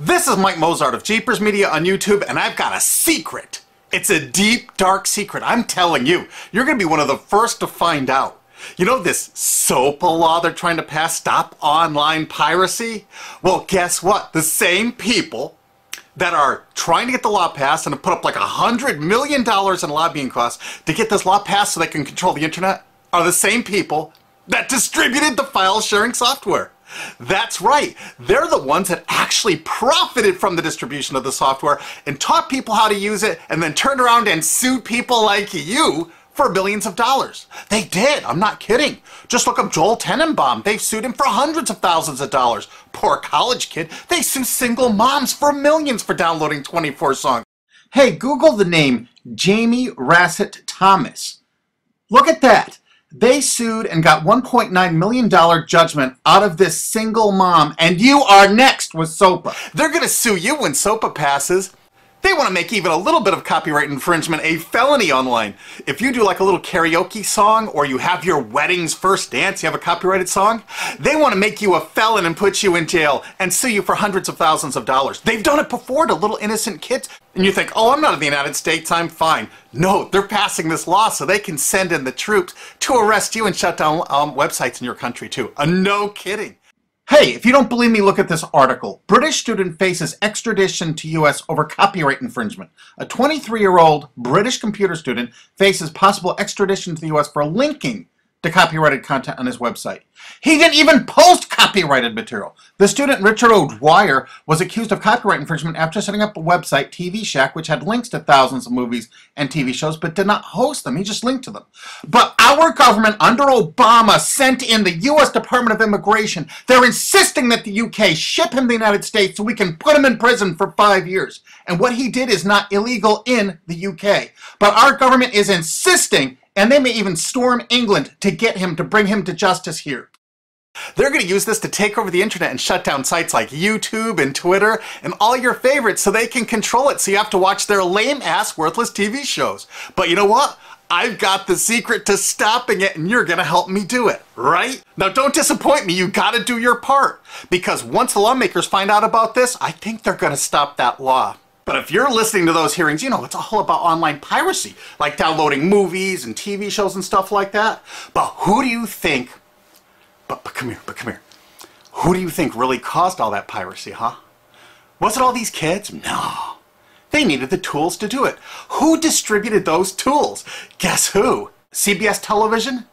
This is Mike Mozart of Jeepers Media on YouTube, and I've got a secret. It's a deep, dark secret. I'm telling you, you're going to be one of the first to find out. You know this SOPA law they're trying to pass, Stop Online Piracy? Well, guess what? The same people that are trying to get the law passed and have put up like $100 million in lobbying costs to get this law passed so they can control the internet are the same people that distributed the file sharing software. That's right. They're the ones that actually profited from the distribution of the software and taught people how to use it and then turned around and sued people like you for billions of dollars. They did. I'm not kidding. Just look up Joel Tenenbaum. They've sued him for hundreds of thousands of dollars. Poor college kid. They sue single moms for millions for downloading 24 songs. Hey, Google the name Jamie Rassett Thomas. Look at that. They sued and got $1.9 million judgment out of this single mom, and you are next with SOPA. They're going to sue you when SOPA passes. They want to make even a little bit of copyright infringement a felony online. If you do like a little karaoke song, or you have your wedding's first dance, you have a copyrighted song, they want to make you a felon and put you in jail and sue you for hundreds of thousands of dollars. They've done it before to little innocent kids. And you think, oh, I'm not in the United States, I'm fine. No, they're passing this law so they can send in the troops to arrest you and shut down websites in your country too. No kidding. Hey, if you don't believe me, look at this article. British student faces extradition to U.S. over copyright infringement. A 23-year-old British computer student faces possible extradition to the U.S. for linking to copyrighted content on his website. He didn't even post copyrighted material. The student, Richard O'Dwyer, was accused of copyright infringement after setting up a website, TV Shack, which had links to thousands of movies and TV shows, but did not host them. He just linked to them. But our government under Obama sent in the U.S. Department of Immigration. They're insisting that the U.K. ship him to the United States so we can put him in prison for 5 years. And what he did is not illegal in the U.K. But our government is insisting, and they may even storm England to get him, to bring him to justice here. They're going to use this to take over the internet and shut down sites like YouTube and Twitter and all your favorites so they can control it, so you have to watch their lame-ass, worthless TV shows. But you know what? I've got the secret to stopping it, and you're going to help me do it, right? Now, don't disappoint me. You got to do your part. Because once the lawmakers find out about this, I think they're going to stop that law. But if you're listening to those hearings, you know, it's all about online piracy, like downloading movies and TV shows and stuff like that. But who do you think, but come here. Who do you think really caused all that piracy, huh? Was it all these kids? No. They needed the tools to do it. Who distributed those tools? Guess who? CBS Television?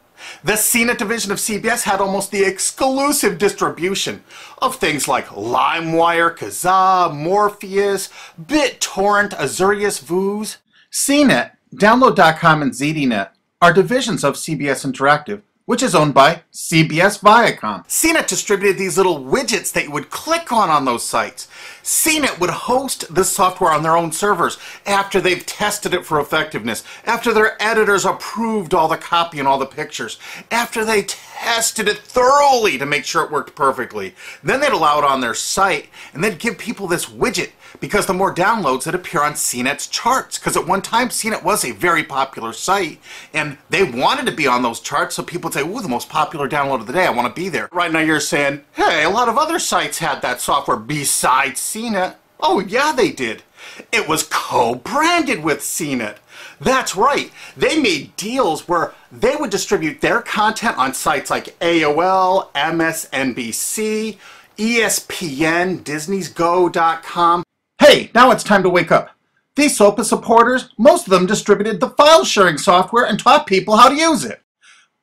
The CNET division of CBS had almost the exclusive distribution of things like LimeWire, Kazaa, Morpheus, BitTorrent, Azurius, Vooz. CNET, Download.com, and ZDNet are divisions of CBS Interactive, which is owned by CBS Viacom. CNET distributed these little widgets that you would click on those sites. CNET would host this software on their own servers after they've tested it for effectiveness, after their editors approved all the copy and all the pictures, after they tested it thoroughly to make sure it worked perfectly. Then they'd allow it on their site, and they'd give people this widget, because the more downloads that appear on CNET's charts. Because at one time, CNET was a very popular site, and they wanted to be on those charts, so people would say, ooh, the most popular download of the day, I want to be there. Right now you're saying, hey, a lot of other sites had that software besides CNET. Oh, yeah, they did. It was co-branded with CNET. That's right. They made deals where they would distribute their content on sites like AOL, MSNBC, ESPN, Disney'sGo.com. Hey, now it's time to wake up. These SOPA supporters, most of them distributed the file sharing software and taught people how to use it.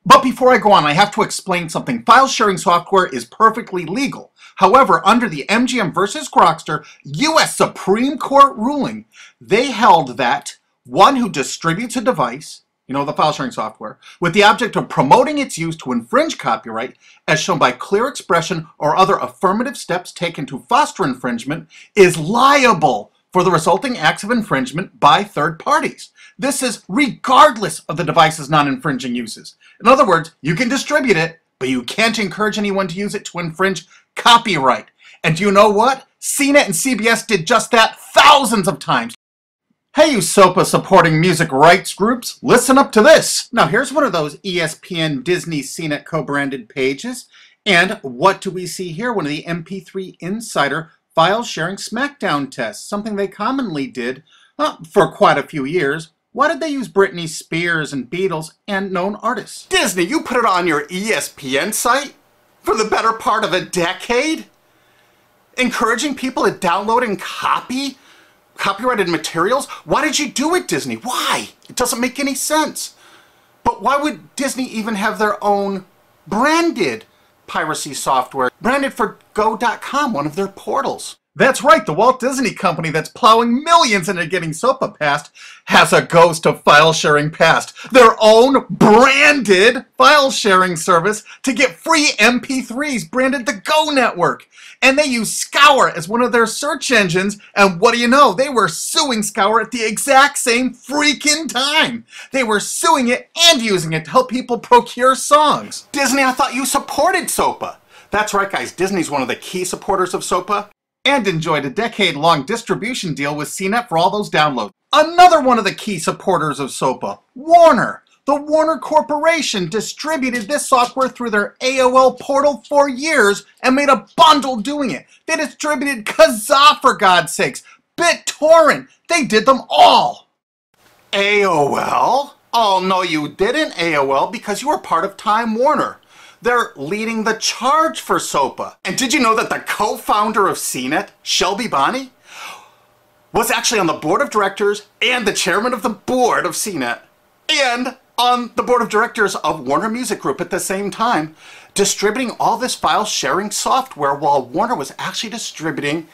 But before I go on, I have to explain something. File sharing software is perfectly legal. However, under the MGM versus Grokster U.S. Supreme Court ruling, they held that one who distributes a device, you know, the file sharing software, with the object of promoting its use to infringe copyright, as shown by clear expression or other affirmative steps taken to foster infringement, is liable for the resulting acts of infringement by third parties. This is regardless of the device's non-infringing uses. In other words, you can distribute it, but you can't encourage anyone to use it to infringe copyright. And do you know what? CNET and CBS did just that thousands of times. Hey, you SOPA supporting music rights groups, listen up to this. Now here's one of those ESPN, Disney, CNET co-branded pages. And what do we see here? One of the MP3 Insider file sharing smackdown tests, something they commonly did for quite a few years. Why did they use Britney Spears and Beatles and known artists? Disney, you put it on your ESPN site for the better part of a decade? Encouraging people to download and copy copyrighted materials? Why did you do it, Disney? Why? It doesn't make any sense. But why would Disney even have their own branded piracy software, branded for Go.com, one of their portals? That's right, the Walt Disney Company that's plowing millions into getting SOPA passed has a ghost of file sharing past. Their own branded file sharing service to get free MP3s branded the Go Network. And they use Scour as one of their search engines, and what do you know? They were suing Scour at the exact same freaking time. They were suing it and using it to help people procure songs. Disney, I thought you supported SOPA. That's right, guys, Disney's one of the key supporters of SOPA. And enjoyed a decade-long distribution deal with CNET for all those downloads. Another one of the key supporters of SOPA, Warner. The Warner Corporation distributed this software through their AOL portal for years and made a bundle doing it. They distributed Kazaa, for God's sakes, BitTorrent. They did them all. AOL? Oh, no, you didn't, AOL, because you were part of Time Warner. They're leading the charge for SOPA. And did you know that the co-founder of CNET, Shelby Bonney, was actually on the board of directors and the chairman of the board of CNET and on the board of directors of Warner Music Group at the same time, distributing all this file sharing software while Warner was actually distributing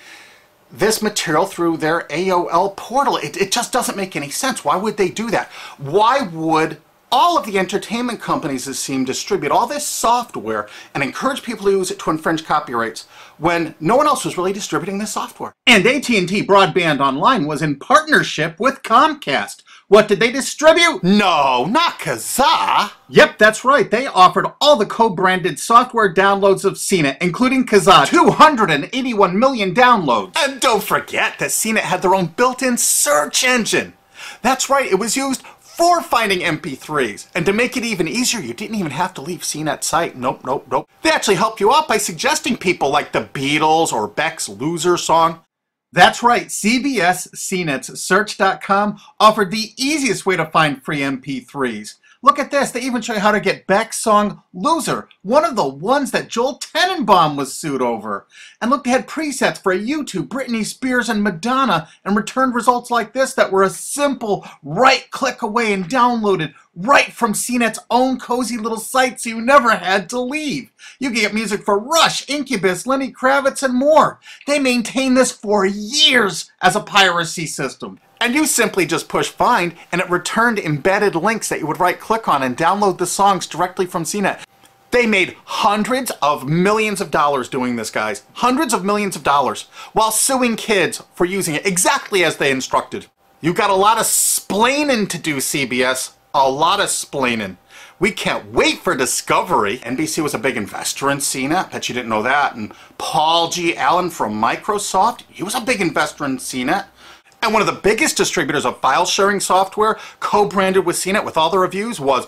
this material through their AOL portal. It just doesn't make any sense. Why would they do that? Why would all of the entertainment companies, it seemed, distribute all this software and encourage people to use it to infringe copyrights when no one else was really distributing this software? And AT&T Broadband Online was in partnership with Comcast. What did they distribute? No, not Kazaa. Yep, that's right. They offered all the co-branded software downloads of CNET, including Kazaa, 281 million downloads. And don't forget that CNET had their own built-in search engine. That's right, it was used for finding MP3s. And to make it even easier, you didn't even have to leave CNET's site. Nope, nope, nope. They actually helped you out by suggesting people like the Beatles or Beck's Loser song. That's right, CBS CNET's Search.com offered the easiest way to find free MP3s. Look at this, they even show you how to get Beck's song Loser, one of the ones that Joel Tenenbaum was sued over. And look, they had presets for YouTube, Britney Spears, and Madonna, and returned results like this that were a simple right click away and downloaded right from CNET's own cozy little site, so you never had to leave. You can get music for Rush, Incubus, Lenny Kravitz, and more. They maintained this for years as a piracy system. And you simply just push find, and it returned embedded links that you would right-click on and download the songs directly from CNET. They made hundreds of millions of dollars doing this, guys. Hundreds of millions of dollars, while suing kids for using it exactly as they instructed. You got a lot of splaining to do, CBS. A lot of splaining. We can't wait for Discovery. NBC was a big investor in CNET. Bet you didn't know that. And Paul G. Allen from Microsoft, he was a big investor in CNET. And one of the biggest distributors of file sharing software co-branded with CNET with all the reviews was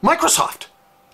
Microsoft,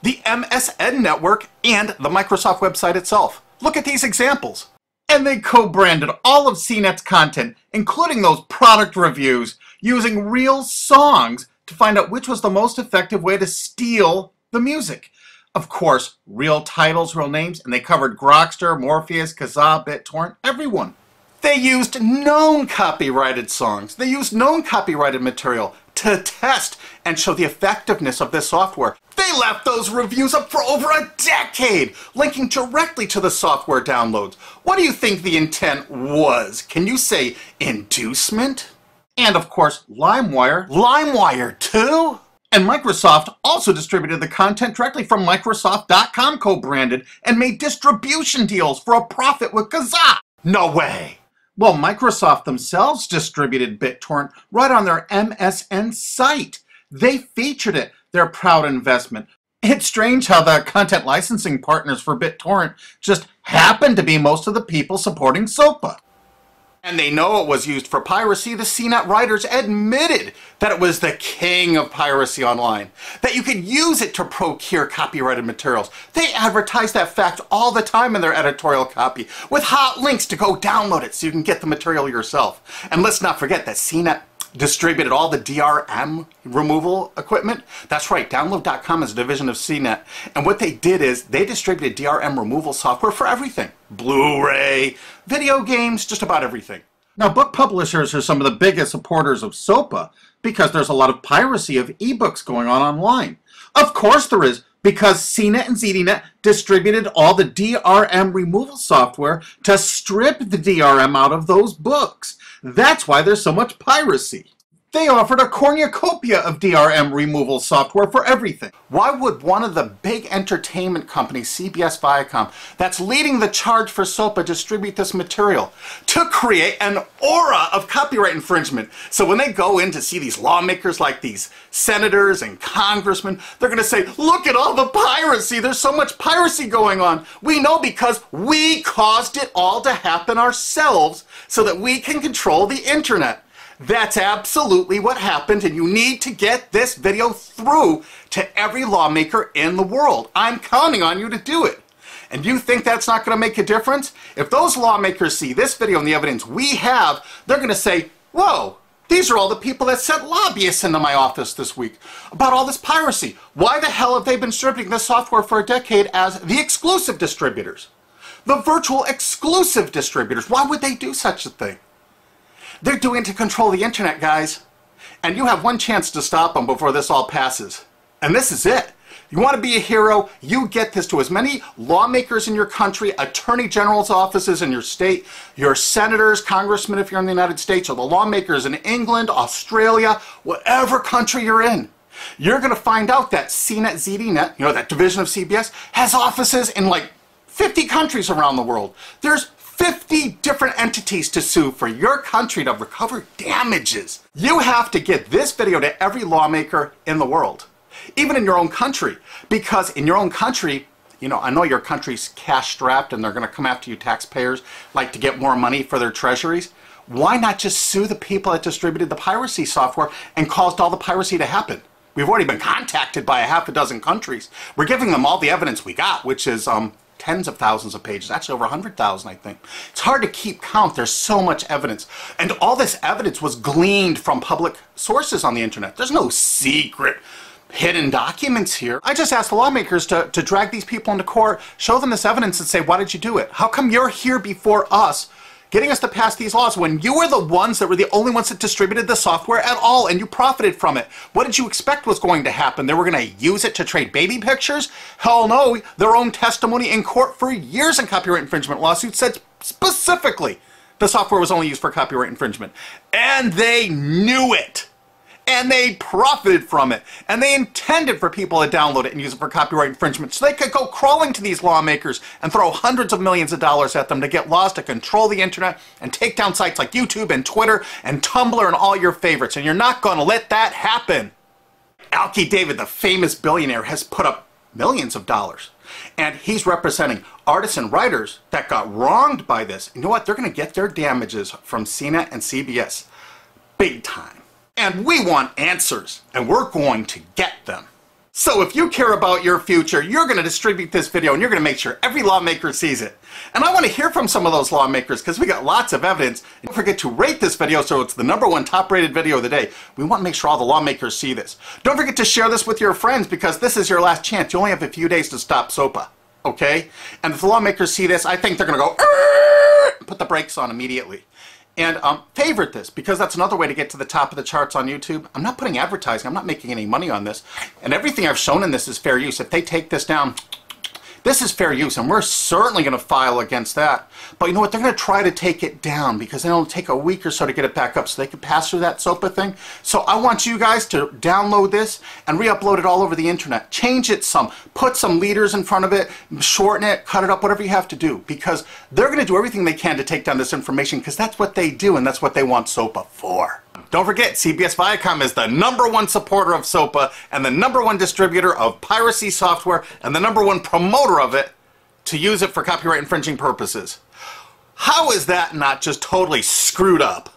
the MSN network, and the Microsoft website itself. Look at these examples. And they co-branded all of CNET's content, including those product reviews, using real songs to find out which was the most effective way to steal the music. Of course, real titles, real names, and they covered Grokster, Morpheus, Kazaa, BitTorrent, everyone. They used known copyrighted songs. They used known copyrighted material to test and show the effectiveness of this software. They left those reviews up for over a decade, linking directly to the software downloads. What do you think the intent was? Can you say inducement? And of course, LimeWire. LimeWire too? And Microsoft also distributed the content directly from Microsoft.com co-branded and made distribution deals for a profit with Kazaa. No way. Well, Microsoft themselves distributed BitTorrent right on their MSN site. They featured it, their proud investment. It's strange how the content licensing partners for BitTorrent just happen to be most of the people supporting SOPA. And they know it was used for piracy. The CNET writers admitted that it was the king of piracy online, that you could use it to procure copyrighted materials. They advertise that fact all the time in their editorial copy with hot links to go download it so you can get the material yourself. And let's not forget that CNET distributed all the DRM removal equipment. That's right, download.com is a division of CNET. And what they did is they distributed DRM removal software for everything. Blu-ray, video games, just about everything. Now, book publishers are some of the biggest supporters of SOPA because there's a lot of piracy of ebooks going on online. Of course there is, because CNET and ZDNet distributed all the DRM removal software to strip the DRM out of those books. That's why there's so much piracy. They offered a cornucopia of DRM removal software for everything. Why would one of the big entertainment companies, CBS Viacom, that's leading the charge for SOPA, distribute this material? To create an aura of copyright infringement. So when they go in to see these lawmakers like these senators and congressmen, they're going to say, look at all the piracy. There's so much piracy going on. We know because we caused it all to happen ourselves so that we can control the internet. That's absolutely what happened, and you need to get this video through to every lawmaker in the world. I'm counting on you to do it. And you think that's not going to make a difference? If those lawmakers see this video and the evidence we have, they're going to say, whoa, these are all the people that sent lobbyists into my office this week about all this piracy. Why the hell have they been distributing this software for a decade as the exclusive distributors? The virtual exclusive distributors. Why would they do such a thing? They're doing it to control the internet, guys. And you have one chance to stop them before this all passes. And this is it. You want to be a hero, you get this to as many lawmakers in your country, attorney general's offices in your state, your senators, congressmen if you're in the United States, or the lawmakers in England, Australia, whatever country you're in. You're going to find out that CNET, ZDNet, you know, that division of CBS, has offices in like 50 countries around the world. There's 50 different entities to sue for your country to recover damages. You have to get this video to every lawmaker in the world, even in your own country, because in your own country, you know, I know your country's cash strapped and they're going to come after you taxpayers like to get more money for their treasuries. Why not just sue the people that distributed the piracy software and caused all the piracy to happen? We've already been contacted by a half a dozen countries. We're giving them all the evidence we got, which is tens of thousands of pages, actually over 100,000, I think. It's hard to keep count. There's so much evidence. And all this evidence was gleaned from public sources on the internet. There's no secret hidden documents here. I just asked the lawmakers to drag these people into court, show them this evidence and say, why did you do it? How come you're here before us getting us to pass these laws when you were the ones that were the only ones that distributed the software at all and you profited from it? What did you expect was going to happen? They were going to use it to trade baby pictures? Hell no. Their own testimony in court for years in copyright infringement lawsuits said specifically the software was only used for copyright infringement. And they knew it. And they profited from it. And they intended for people to download it and use it for copyright infringement so they could go crawling to these lawmakers and throw hundreds of millions of dollars at them to get laws to control the internet and take down sites like YouTube and Twitter and Tumblr and all your favorites. And you're not going to let that happen. Alki David, the famous billionaire, has put up millions of dollars. And he's representing artists and writers that got wronged by this. You know what? They're going to get their damages from CNET and CBS. Big time. And we want answers, and we're going to get them. So if you care about your future, you're going to distribute this video and you're going to make sure every lawmaker sees it. And I want to hear from some of those lawmakers because we got lots of evidence. And don't forget to rate this video so it's the #1 top rated video of the day. We want to make sure all the lawmakers see this. Don't forget to share this with your friends because this is your last chance. You only have a few days to stop SOPA, okay? And if the lawmakers see this, I think they're going to go, put the brakes on immediately. And favorite this, because that's another way to get to the top of the charts on YouTube. I'm not putting advertising. I'm not making any money on this. And everything I've shown in this is fair use. If they take this down, this is fair use, and we're certainly going to file against that. But you know what? They're going to try to take it down because it'll take a week or so to get it back up so they can pass through that SOPA thing. So I want you guys to download this and re-upload it all over the internet. Change it some. Put some leaders in front of it. Shorten it. Cut it up. Whatever you have to do. Because they're going to do everything they can to take down this information because that's what they do and that's what they want SOPA for. Don't forget, CBS Viacom is the #1 supporter of SOPA and the #1 distributor of piracy software and the #1 promoter of it to use it for copyright infringing purposes. How is that not just totally screwed up?